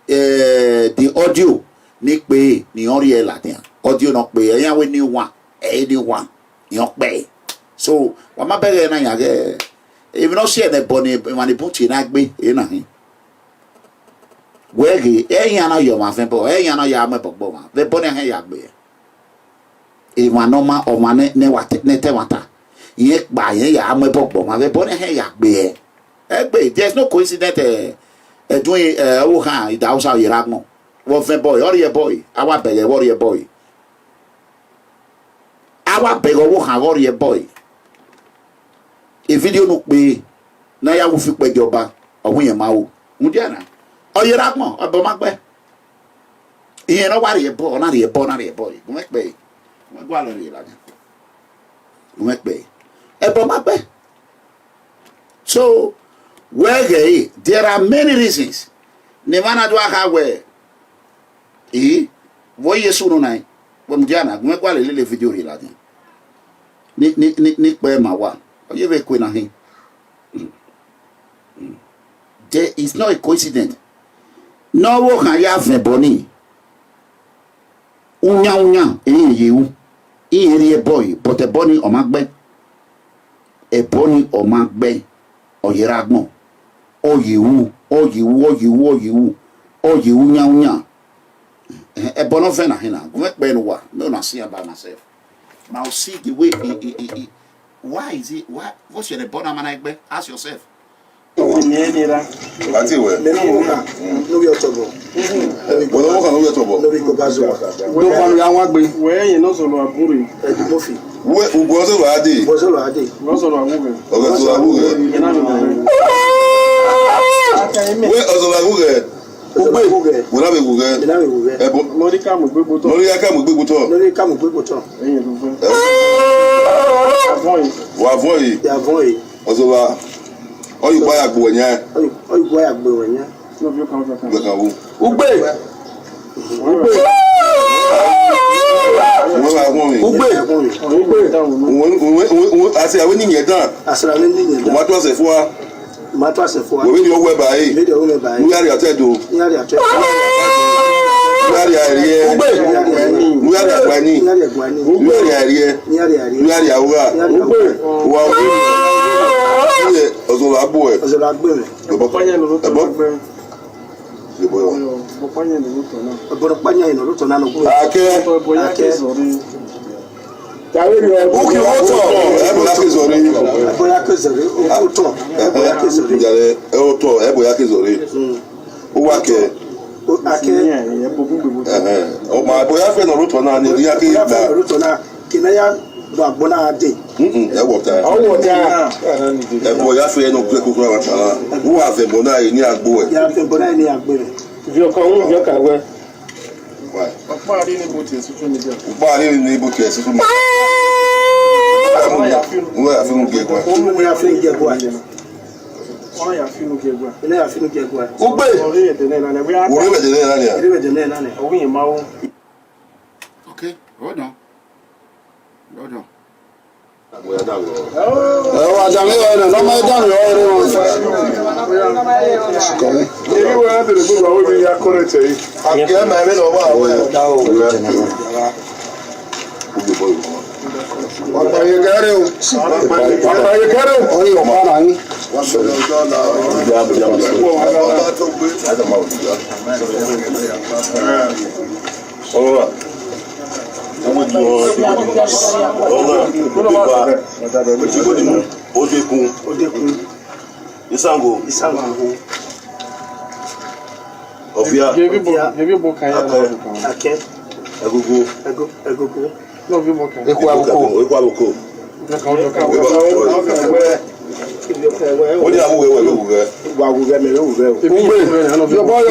The audio Nick Bay, the audio Latin. Audio not pay. I we new one. New one. You pay. So what my beggar and I if not see that bonnie when they put in Agbe in a him. Where he, Yana, your man, Yana Yama Boma, the bonnie Hayagbe. If one normal or one netewata. Yet by Yama Boma, the bonnie Hayagbe. There's no coincidence. Doing Wuhan, the house of Iragmo. What boy, or your boy, our beggar, warrior boy. Our beggar Wuhan, warrior boy. A video look be Naya will fit by your back, or when your mouth, Mudiana. Or your Ragmo, or Bomagbe. You know what you're born, not a boy. Make bay. Make bay. A Bomagbe. So, well, there are many reasons. Nevana do I where? Voy Sunai, when Diana, make one little video. Nick by Mawa. You very queen of him. There is no a coincidence. No work I have a bonny. Unya, you. He a boy, but a bonny or Macbeth. A bonny or Macbeth or Yeragmo. Oh, you, unya. A bonofena, Hina. Go back by the war. No, not see about myself. Now see the way why is it? What's your bottom man? Ask yourself. Àti ìwẹ̀. Lórí ọ̀tọ̀bọ̀. Bọ̀dọ̀ wọ́n kàn lórí ọ̀tọ̀bọ̀. Lórí kò bá zọ. Wọ́n kọ́ lórí àwọn àgbẹ̀. Wẹ́ẹ̀yìn náà sọ̀rọ̀ àbúrò yìí. Ẹ̀dùn mọ́fì. Wọ́n sọ̀rọ̀ adé. Wọ́n sọ̀rọ̀ adé. Wọ́n sọ̀rọ̀ àwùrẹ̀. Ọ̀gá sọ̀rọ̀ àwùrẹ̀. Wẹ́ ọ̀sọ̀rọ̀ àwùrẹ̀. Ugbe. Wọ́n náà bẹ̀ wùrẹ̀. Ẹ̀bùn. Lórí káàmù gbégbótọ̀. Lórí káàmù gbégbótọ̀. Lórí káàmù gbégbótọ̀. Ẹ̀yìn ló fẹ́. Wà fún yìí. Yàvọ́ yìí. Ọ̀sọ̀rọ̀ ọ̀yùpá yàgbò ẹ̀yẹ. Ọ̀yùpá yàgbò ẹ̀yẹ. Gbẹ̀kan wù. Ugbe. Wọ́n máa fún mi. Ugbe. Àti àwọn ènìyàn dán. Àṣàrà ní nìyẹn dán. Wọ́n tó ọ̀sẹ̀ fún wa. Màá tó àṣẹ fún wa. Wòmí ni ó wẹ̀ báyìí. Méjì ọ̀hún ẹ̀ báyìí. Wúyàrí àtẹ̀dọ̀. Níyàrí àtẹ̀. Wúyàrí àríyẹ. Wúyàrí àgbáni. Wúyàrí àríyẹ. Wúyàrí àwúrà. Wà wúyàrí ọ̀sọ̀rọ̀ àbò ẹ̀. Ọ̀sọ̀rọ̀ àgbẹ̀ rẹ̀. Ẹ̀bọ́. Ọ̀bọ̀rọ̀ pányá ìnà ló tọ̀ náà lọ́gbọ̀n. Akẹ́. Ókè wọ́tọ̀. Ẹ̀bọ̀yá kézọ̀rí. Ẹ̀bọ̀yá kézọ̀rí. Ókùtọ̀. Ẹ̀bọ̀yá kézọ̀rí. Ẹ̀wọ̀tọ̀ ẹ̀bọ̀yá kézọ̀rí. Ó wá kẹ́. Akẹ́. Ọmọ àbọ̀yá fẹ́ nà lótọ̀ náà ni ìyá kéyìí gbà. Lótọ̀ náà kì náà yá lọ àgbọ̀n náà dé. Ẹ̀wọ̀ ta. Ẹ̀bọ̀yá fẹ́ ẹnu pé kókó àwọn àtàlà. Wọ́n àfẹ̀bọ̀ náà yìí ní àgbo ẹ̀. Yà àfẹ̀bọ̀ náà ní àgbẹ̀ rẹ̀. Ọ̀pá àrí ní bó tiẹ̀ sí fún mi jẹ́. Ọ̀pá àrí ní bó tiẹ̀ sí fún mi. Wọ́n yà fínú gẹ̀ẹ́gbà. Wọ́n yà fínú gẹ̀ẹ́gbà. Wọ́n yà fínú gẹ̀ẹ́gbà. Wọ́n yà fínú gẹ̀ẹ́gbà. Ugbe. Orí èdè náà lánàá. Orí èdè náà lánàá. Orí èdè náà lánàá. Òun yìí máa ń. Okay, hold on. Ẹ̀wọ̀n àjàmí ọ̀rẹ́ lọ́mọ ẹ̀dánù ọ̀rẹ́ wọn. Èyí wọ́n á tẹ̀lé gbogbo àwọn ènìyàn akọ́rẹ́ tẹ̀ yìí. Àkẹ́ mẹ́rin lọ́wọ́ àwọn ẹ̀. Ọ̀pàyẹ̀kẹ́rẹ́ o. Ọ̀pàyẹ̀kẹ́rẹ́ o. Orí ọ̀pá náà ní. Odekun. Isango. Ọ̀fíà. Yẹ́bí bọ̀ kan yà lọ́wọ́ kan. Akẹ́. Ẹ̀gúgú. Ẹ̀gúgú. Náà bí bọ̀ kan. Eku àbùkù. Ó ní àwùwẹ̀ wẹ̀ lówù rẹ̀. Wà wù rẹ̀ mẹ́rin wù rẹ̀ o. Èmi yìí rẹ̀ hàn bí ọbọ̀ yọ.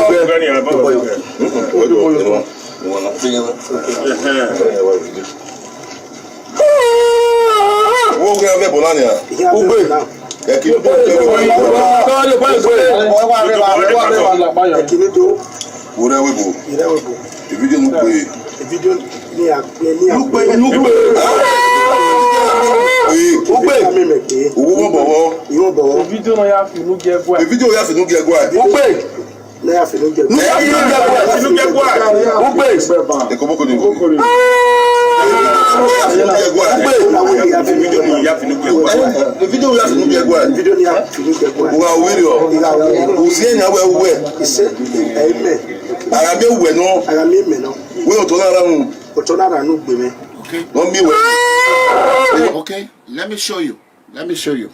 Okay, let me show you. Let me show you.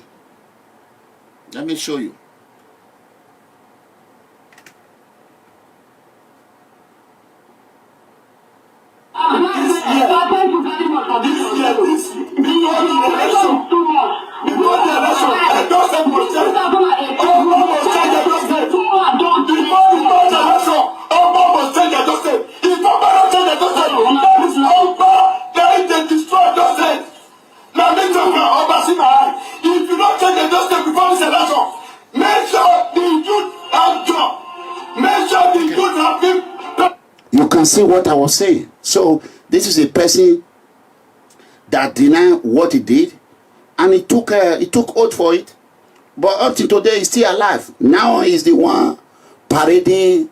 Let me show you. If you don't change the justice before this election, make sure the youth have job. Make sure the youth have people. You can see what I was saying. So this is a person that denied what he did, and he took oath for it. But up to today, he's still alive. Now he's the one parading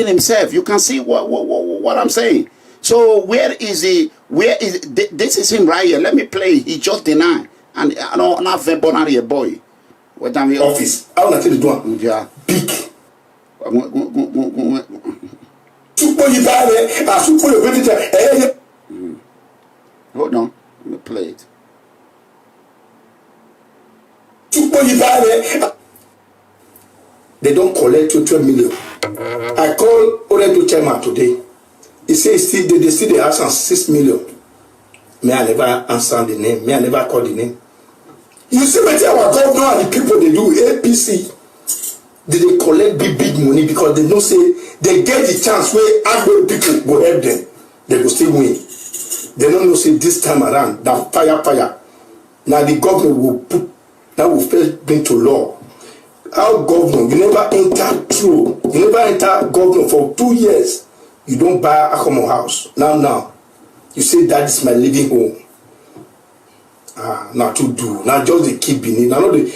himself. You can see what I'm saying. So where is he? This is him right here. Let me play. He just denied, and I don't have a bonary boy. What I'm Office. I want to tell you one. Yeah. Big. Hold on. Let me play it. They don't collect 12 million. I called Oredo chairman today. He says they still ask 6 million. Me, I never answer the name. Me, I never call the name. You see what our governor and the people they do, APC, they collect big money because they know say they get the chance where other people go help them. They will still win. They don't know say this time around that fire. Now the government will put that will first bring to law. Our governor, you never enter through. You never enter governor for 2 years. You don't buy a common house. Now. You say that is my living home. Now to do. Now just they keep in it. Now they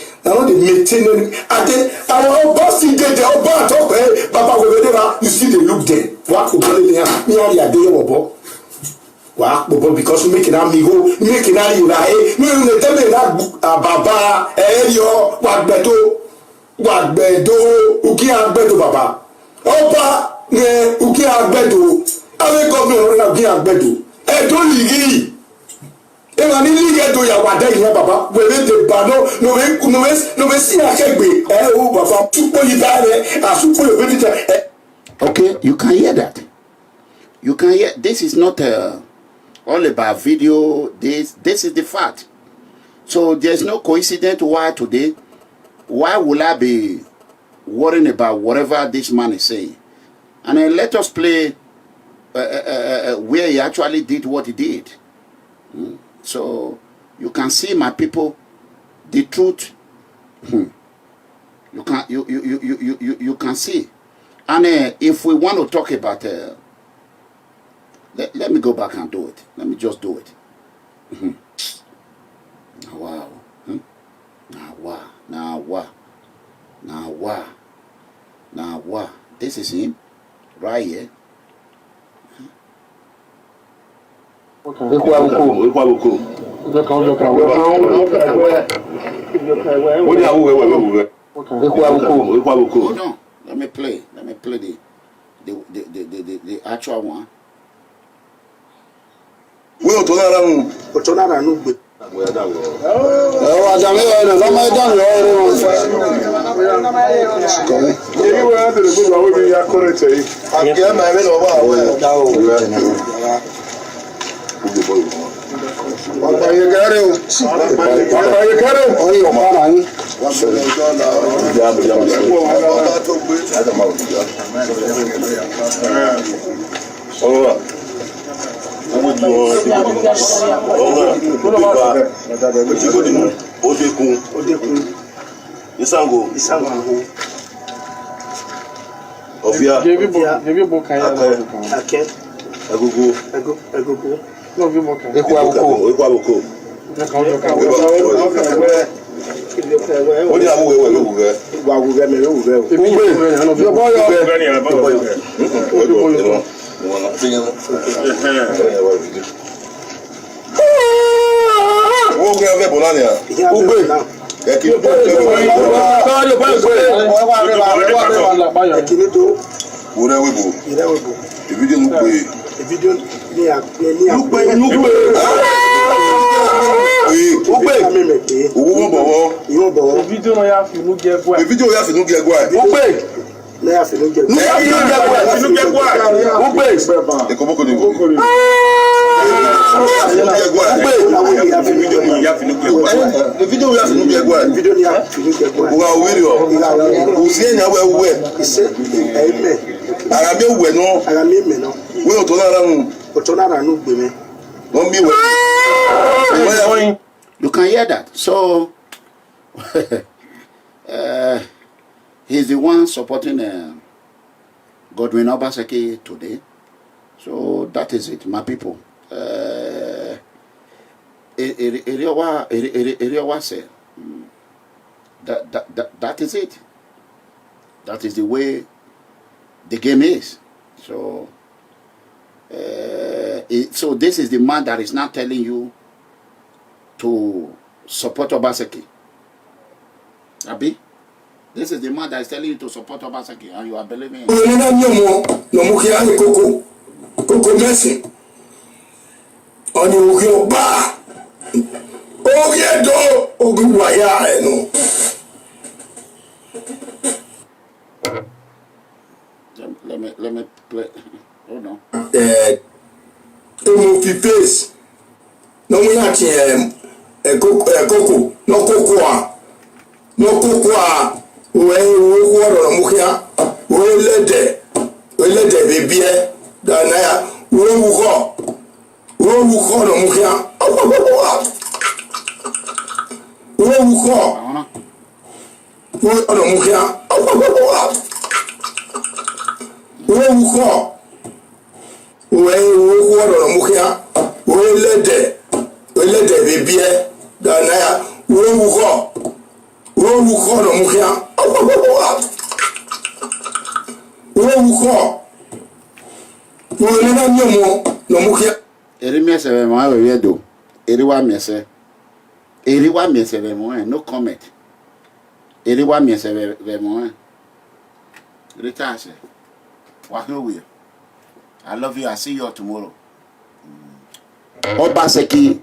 maintain it. And then our boss see there, our boss talk, hey, Papa, whatever, you see they look there. What could be there? Me are there, Bobo. What, Bobo, because you make it out me go, you make it out you like, no, tell me that Baba, yo, what bedo, uki bedo, Baba. Opa, uki bedo. Ave governor na uki bedo. Don't leave. If I need to get to your water here, Papa, we let the bano, no, see a kegbe. Oh, Papa, okay, you can hear that. You can hear. This is not all about video. This is the fact. So there's no coincidence why today. Why will I be worrying about whatever this man is saying? And then let us play. Where he actually did what he did. So you can see, my people, the truth. You can see. And if we want to talk about let me go back and do it. Let me just do it. Wow. Now wow. This is him right here. Hold on. Let me play the actual one. You can hear that. So he's the one supporting Godwin Obaseki today. So that is it, my people. That is it. That is the way the game is. So so this is the man that is not telling you to support Obaseki. Abi? This is the man that is telling you to support Obaseki, and you are believing him. Let me play. Hold on. Face. No we not cocoa, no cocoa. No cocoa. We let the baby Danaya. We no comment. I love you. I'll see you all tomorrow. Obaseki,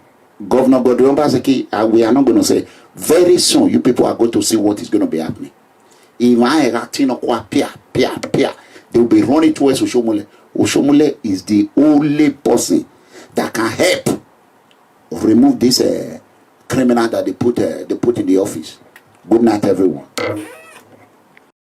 Governor Godwin Obaseki, we are not going to say very soon. You people are going to see what is going to be happening. If I acting they will be running towards Oshomole. Oshomole is the only person that can help remove this criminal that they put in the office. Good night, everyone.